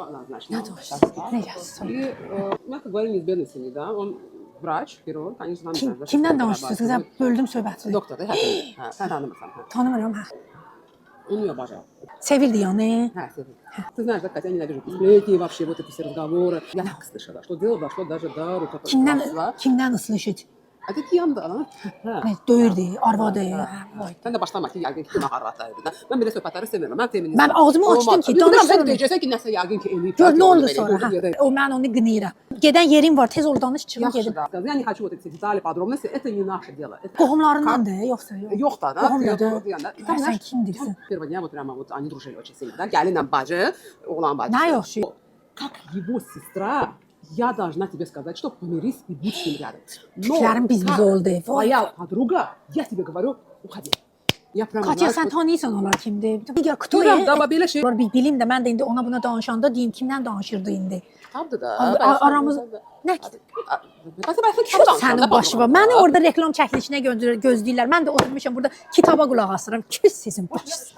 однозначно. Ne doğrusu? Ne yazsın? И мы как говорим из бедности, да, он врач, хирург, конечно, Kimdən danışırsınız? Sizə böldüm söhbəti. Doktor, həkim. Hə, sən tanımırsan, hə. Tanımıram, hə. Он ее обожал. Sevirdi yani. Hə, sevdim. Ты знаешь, да, Катя, я ненавижу сплетни, вообще вот эти все разговоры. Я так слышала, что дело дошло даже до рукоприкладства. Kimdən ıslışı? А какие anda lan? Hə. Döyürdü, arvadı. Sən də başlama ki, yəqin ki, kim ağarlatlardı da. Mən belə söhbətləri sevirəm. Mən feminist. Mən ağzımı açdım ki, danışsın. Sən deyəcəksən ki, nəsə yəqin ki, eləyib. Gör, nə oldu sonra? Hə. O, mən onu qınayıram. Gedən yerim var, tez ol danış, çıxım Yaxşı gedim. da. Я не хочу вот эти детали, подробности. Это не наше дело. Qohumlarındandır, yoxsa yox? Yox da, da. Qohumdadır. Sən kimdirsən? Первого дня вот прямо вот они дружили очень сильно, да? Gəlinlə bacı, oğlan bacı. Nə yox? Как его sestra, я должна тебе сказать, что помирись и будь с ним рядом. Tüklərim biz oldu. Твоя подруга, я тебе говорю, uxadi. Я прямо Katya, sən tanıyırsan onlar kimdir? Ya, Bilirəm, da, belə şey. Var, bilim də, mən də indi ona buna danışanda deyim, kimdən danışırdı indi? Kitabdır da. Aramız... Nə? Sənin başı var. Məni orada reklam çəkilişinə gözləyirlər. Mən də oturmuşam burada kitaba qulaq asıram. Küs sizin başınız.